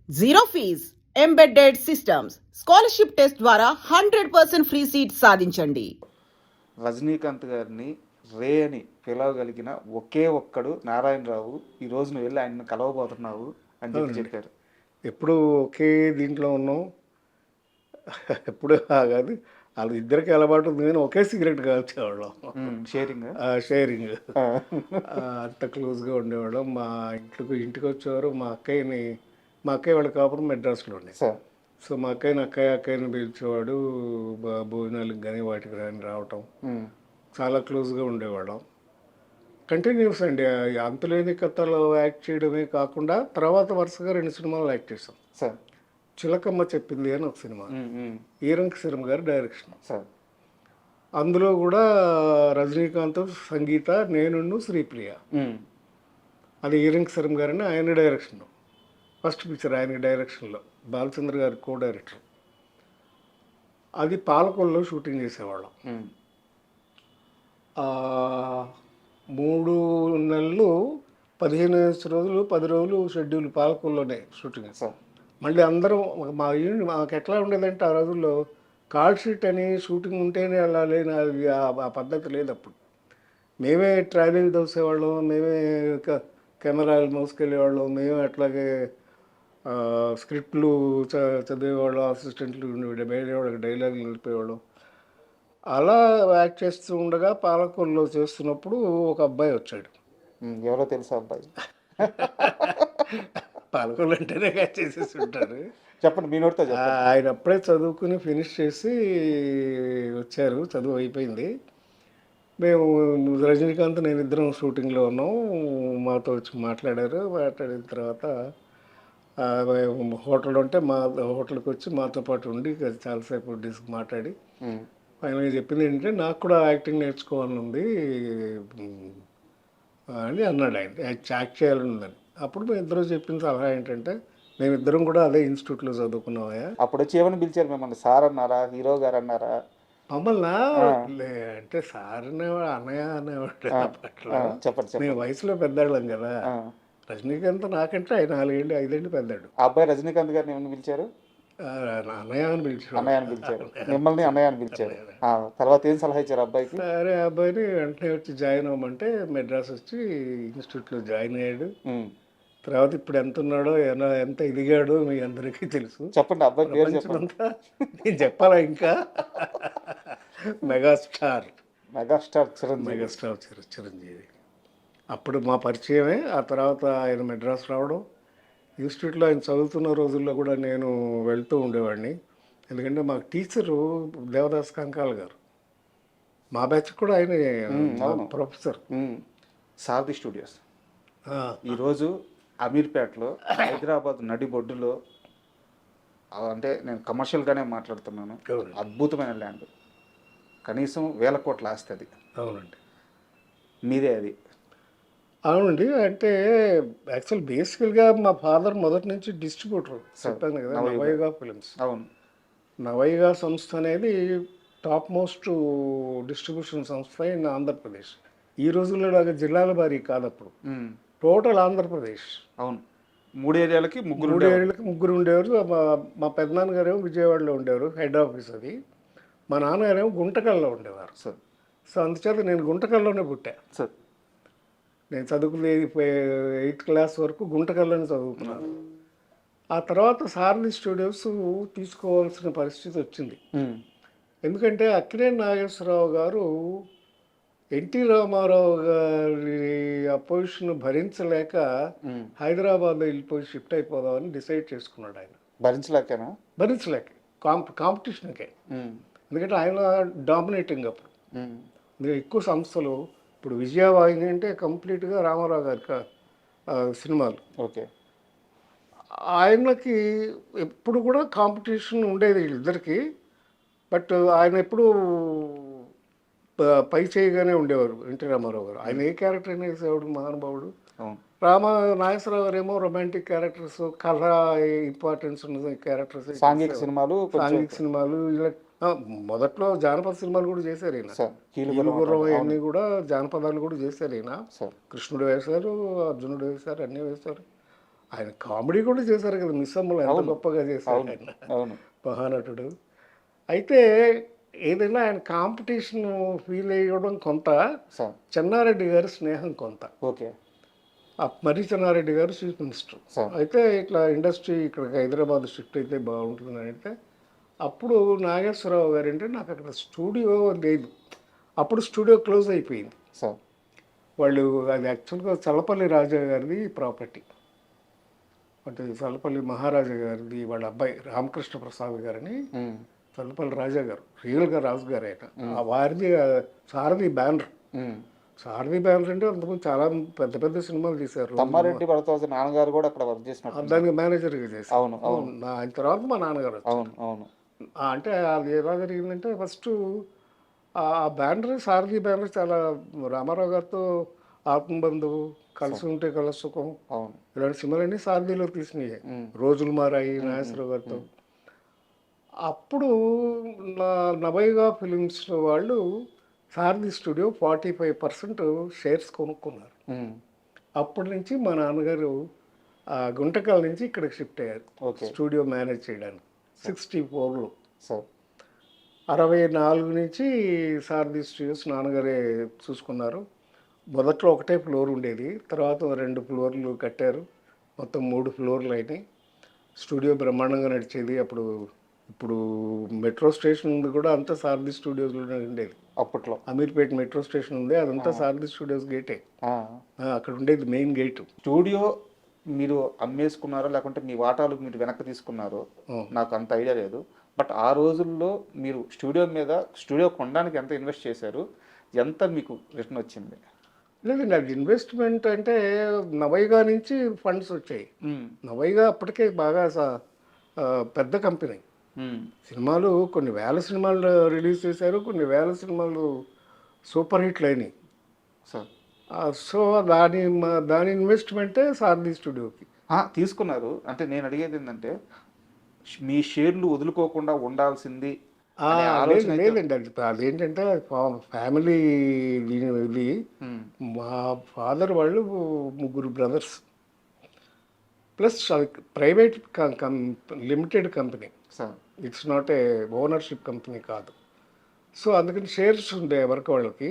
Zero fees embedded systems scholarship test ద్వారా 100% free seat సాధించండి. రజనీకాంత్ గారిని రే అని పిలవగలిగిన ఒకే ఒక్కడు నారాయణరావు. ఈ రోజు నువ్వు వెళ్ళి ఆయన్ని కలవబోతున్నావు అని చెప్పారు. ఎప్పుడు ఒకే దీంట్లో ఉన్నాం, ఎప్పుడు కాదు, వాళ్ళు ఇద్దరికి అలవాటు ఉంది కానీ ఒకే సిగరెట్ కాల్చేవాళ్ళం. షేరింగ్ అంత క్లోజ్గా ఉండేవాళ్ళం. మా ఇంటికి వచ్చేవారు. మా అక్కయ్య వాళ్ళ కాపురం మెడ్రాస్లో ఉండే. సో మా అక్కయ్యని పిలిచేవాడు. భోజనాలకు కానీ వాటికి కానీ రావటం, చాలా క్లోజ్గా ఉండేవాళ్ళం. కంటిన్యూస్ అండి. అంతులేని కథలో యాక్ట్ చేయడమే కాకుండా తర్వాత వరుసగా 2 సినిమాలు యాక్ట్ చేసాం. చిలకమ్మ చెప్పింది అని ఒక సినిమా, ఈరంకి శర్మ గారి డైరెక్షన్. అందులో కూడా రజనీకాంత్, సంగీత, నేను, శ్రీప్రియ. అది ఈరంకి శర్మ గారని ఆయన డైరెక్షన్. ఫస్ట్ పిక్చర్ ఆయన డైరెక్షన్లో, బాలచంద్ర గారి కో డైరెక్టర్. అది పాలకొల్లో షూటింగ్ చేసేవాళ్ళం. 3 నెలలు 15 రోజులు 10 రోజులు షెడ్యూల్ పాలకొల్లోనే షూటింగ్. మళ్ళీ అందరం మాకు ఎట్లా ఉండేదంటే ఆ రోజుల్లో కాల్ షీట్ అని షూటింగ్ ఉంటేనే వెళ్ళాలి, ఆ పద్ధతి లేదు అప్పుడు. మేమే ట్రావెలింగ్ తోసేవాళ్ళం, మేమే కెమెరాలు మోసుకెళ్ళేవాళ్ళం, మేమే అట్లాగే స్క్రిప్ట్లు చదివేవాళ్ళం, అసిస్టెంట్లు ఉండేవాళ్ళకి డైలాగులు నిలిపేవాళ్ళం. అలా యాక్ట్ చేస్తూ ఉండగా పాలకొల్లో చేస్తున్నప్పుడు ఒక అబ్బాయి వచ్చాడు. ఎవరో తెలుసా అబ్బాయి? పాలకొల్లు అంటేనే చేసేసి ఉంటారు. చెప్పండి, మీ నోటితో. ఆయన అప్పుడే చదువుకుని ఫినిష్ చేసి వచ్చారు, చదువు అయిపోయింది. మేము రజనీకాంత్ నేను ఇద్దరం షూటింగ్లో ఉన్నాం. మాతో వచ్చి మాట్లాడిన తర్వాత హోటల్ ఉంటే మా హోటల్కి వచ్చి మాతో పాటు ఉండి చాలాసేపు మాట్లాడి ఆయన చెప్పింది ఏంటంటే, నాకు కూడా యాక్టింగ్ నేర్చుకోవాలని ఉంది అని అన్నాడు. ఆయన యాక్ట్ చేయాలని ఉందని. అప్పుడు మేము ఇద్దరు చెప్పిన సలహా ఏంటంటే, మేమిద్దరం కూడా అదే ఇన్స్టిట్యూట్లో చదువుకున్నామా. అప్పుడు వచ్చి ఏమని పిలిచారు మిమ్మల్ని? సార్ అన్నారా, హీరో గారు అన్నారా? మమ్మల్ని అంటే సార్ అనేవాడు, అన్నయ్య అనేవాడు. చెప్పండి. మేము వయసులో పెద్దాళ్ళం కదా. రజనీకాంత్ నాకంటే 4 ఏళ్ళు 5 ఏళ్ళు పెద్దాడు. ఆ అబ్బాయి రజనీకాంత్ గారిని ఏమని పిలిచారు? అన్నయ్య అని పిలిచారు. మిమ్మల్ని అన్నయ్య అని పిలిచారు. తర్వాత ఏం సలహా ఇచ్చారు అబ్బాయికి? సరే, అబ్బాయిని వెంటనే వచ్చి జాయిన్ అవ్వమంటే మెడ్రాస్ వచ్చి ఇన్స్టిట్యూట్లో జాయిన్ అయ్యాడు. తర్వాత ఇప్పుడు ఎంత ఉన్నాడో, ఎంత ఎదిగాడో మీ అందరికీ తెలుసు. చెప్పండి, అబ్బాయి పేరు చెప్పండి. నేను చెప్పాలా ఇంకా? మెగాస్టార్ చిరంజీవి. అప్పుడు మా పరిచయమే. ఆ తర్వాత ఆయన మెడ్రాస్ రావడం, ఇన్స్టిట్యూట్లో ఆయన చదువుతున్న రోజుల్లో కూడా నేను వెళ్తూ ఉండేవాడిని. ఎందుకంటే మాకు టీచరు దేవదాస్ కంకాల్ గారు, మా బ్యాచ్ కూడా ఆయన ప్రొఫెసర్. సారథి స్టూడియోస్ ఈరోజు అమీర్పేటలో, హైదరాబాద్ నడిబొడ్డులో, అంటే నేను కమర్షియల్గానే మాట్లాడుతున్నాను. అద్భుతమైన ల్యాండ్, కనీసం 1000 కోట్ల ఆస్తి అది. అవునండి, మీదే అది. అవునండి. అంటే యాక్చువల్ బేసికల్గా మా ఫాదర్ మొదటి నుంచి డిస్ట్రిబ్యూటర్, చెప్పాను కదా, నవయుగ ఫిలిమ్స్. అవును, నవయుగ సంస్థ అనేది టాప్ మోస్ట్ డిస్ట్రిబ్యూషన్ సంస్థ ఇన్ ఆంధ్రప్రదేశ్. ఈ రోజుల్లో లాగా జిల్లాల వారీ కాదు, అప్పుడు టోటల్ ఆంధ్రప్రదేశ్. అవును, 3 ఏరియాలకి ముగ్గురు ఉండేవారు. మా పెద్దనాన్నగారు ఏమో విజయవాడలో ఉండేవారు, హెడ్ ఆఫీస్ అది. మా నాన్నగారేమో గుంటకల్లో ఉండేవారు. సో అందుచేత నేను గుంటకల్లోనే పుట్టా. నేను చదువుకునే 8th క్లాస్ వరకు గుంటకల్లోనే చదువుకున్నాను. ఆ తర్వాత సారథి స్టూడియోస్ తీసుకోవాల్సిన పరిస్థితి వచ్చింది. ఎందుకంటే అక్కినేని నాగేశ్వరరావు గారు ఎన్టీ రామారావు గారి అపోజిషన్ భరించలేక హైదరాబాద్ వెళ్ళిపోయి షిఫ్ట్ అయిపోదామని డిసైడ్ చేసుకున్నాడు. ఆయన భరించలేక కాంపిటీషన్కే. ఎందుకంటే ఆయన డామినేటింగ్ అప్పుడు. ఎక్కువ సంస్థలు, ఇప్పుడు విజయవాహిని అంటే కంప్లీట్గా రామారావు గారి సినిమాలు. ఓకే, ఆయనకి ఎప్పుడు కూడా కాంపిటీషన్ ఉండేది వీళ్ళిద్దరికి. బట్ ఆయన ఎప్పుడు పై చేయగానే ఉండేవారు ఎన్టీ రామారావు గారు. ఆయన ఏ క్యారెక్టర్ అయినా వేసేవాడు, మహానుభావుడు. నాగేశ్వరరావు గారు ఏమో రొమాంటిక్ క్యారెక్టర్స్, కథ ఇంపార్టెన్స్ ఉన్న క్యారెక్టర్స్, సాంఘిక సినిమాలు ఇలా. మొదట్లో జానపద సినిమాలు కూడా చేశారు ఈయన. కీలుగుర్రం అవన్నీ కూడా జానపదాలు కూడా చేశారు ఈయన. కృష్ణుడు వేశారు, అర్జునుడు వేశారు, అన్నీ వేశారు. ఆయన కామెడీ కూడా చేశారు కదా, మిస్సమ్మలు ఎంత అవును. గొప్పగా చేశారు అవును ఆయన, అవును మహానటుడు. అయితే ఏదైనా ఆయన కాంపిటీషన్ ఫీల్ అయ్యడం కొంత, సార్. చెన్నారెడ్డి గారి స్నేహం కొంత. ఓకే మర్రి చెన్నారెడ్డి గారు చీఫ్ మినిస్టర్. సార్. అయితే ఇట్లా ఇండస్ట్రీ ఇక్కడికి హైదరాబాద్ షిఫ్ట్ అయితే బాగుంటుంది అంటే, అప్పుడు నాగేశ్వరరావు గారు అంటే నాకు అక్కడ స్టూడియో లేదు, అప్పుడు స్టూడియో క్లోజ్ అయిపోయింది. సార్. వాళ్ళు అది యాక్చువల్గా చల్లపల్లి రాజా గారిది ప్రాపర్టీ, అంటే చల్లపల్లి మహారాజా గారిది వాళ్ళ అబ్బాయి రామకృష్ణ ప్రసాద్ గారని, ఉమ్, చల్లపల్లి రాజా గారు రియల్గా రాజు గారు ఆయన, ఆ వారిది సారథి బ్యానర్. ఉమ్. సారథి బ్యానర్ అంటే అంతకుముందు చాలా పెద్ద పెద్ద సినిమాలు తీశారు. తమ్మారెడ్డి భరద్వాజ నాన్నగారు కూడా అక్కడ వర్క్ చేసినట్టు. దానికి మేనేజర్గా చేశారు. అవును అవును ఆయన తర్వాత మా నాన్నగారు వచ్చారు. అవును అవును అంటే అది ఎలా జరిగిందంటే, ఫస్ట్ ఆ బ్యానర్ సారథి బ్యానర్ చాలా రామారావు గారితో ఆత్మబంధువు, కలిసి ఉంటే కల సుఖం, అవును. ఇలాంటి సినిమాలన్నీ సారథిలో తీసినాయి. రోజులు మారాయి నాగేశ్వరరావు గారితో. అప్పుడు నా నవైగా ఫిలిమ్స్ వాళ్ళు సారథి స్టూడియో 45% షేర్స్ కొనుక్కున్నారు. ఉమ్, అప్పటి నుంచి మా నాన్నగారు గుంటకల్ నుంచి ఇక్కడికి షిఫ్ట్ అయ్యారు ఓకే స్టూడియో మేనేజ్ చేయడానికి 64లో. సార్. 64 నుంచి సారథి స్టూడియోస్ నాన్నగారే చూసుకున్నారు. మొదట్లో ఒకటే ఫ్లోర్ ఉండేది, తర్వాత 2 ఫ్లోర్లు కట్టారు, మొత్తం 3 ఫ్లోర్లు అయినాయి. స్టూడియో బ్రహ్మాండంగా నడిచేది. ఇప్పుడు మెట్రో స్టేషన్ ఉంది కూడా అంతా సారథి స్టూడియోస్లోనే ఉండేది. అప్పట్లో అమీర్పేట మెట్రో స్టేషన్ ఉంది, అదంతా సారథి స్టూడియోస్ గేటే. ఆ. అక్కడ ఉండేది మెయిన్ గేటు. స్టూడియో మీరు అమ్మేసుకున్నారో లేకుంటే మీ వాటాలు మీరు వెనక్కి తీసుకున్నారో నాకు అంత ఐడియా లేదు. బట్ ఆ రోజుల్లో మీరు స్టూడియో కొనడానికి ఎంత ఇన్వెస్ట్ చేశారు, ఎంత మీకు రిటర్న్ వచ్చింది? లేదండి, అది ఇన్వెస్ట్మెంట్ అంటే నవైగా నుంచి ఫండ్స్ వచ్చాయి. నవైగా అప్పటికే బాగా పెద్ద కంపెనీ. సినిమాలు కొన్ని వేల సినిమాలు రిలీజ్ చేశారు, కొన్ని వేల సినిమాలు సూపర్ హిట్లు అయినాయి. సార్. సో దాని ఇన్వెస్ట్మెంటే సారథి స్టూడియోకి తీసుకున్నారు. అంటే నేను అడిగేది ఏంటంటే, మీ షేర్లు వదులుకోకుండా ఉండాల్సింది అనే ఆలోచన అయితే- లేదండి, అదేంటంటే ఫ్యామిలీ ఇది. మా ఫాదర్ వాళ్ళు 3 brothers, plus private limited company, sir. It's not a ownership company కాదు. సో అందుకని షేర్స్ ఉండే వరకు వాళ్ళకి.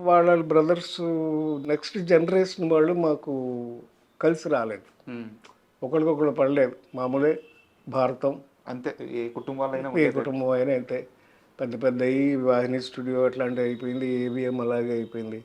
వాళ్ళ బ్రదర్స్ నెక్స్ట్ జనరేషన్ వాళ్ళు మాకు కలిసి రాలేదు, ఒకరికొకరు పడలేదు. మామూలే భారతం, అంతే. ఏ కుటుంబాలైనా ఏ కుటుంబం అయినా అంతే. పెద్ద పెద్ద వాహిని స్టూడియో అట్లాంటివి అయిపోయింది, ఏవిఎం అలాగే అయిపోయింది.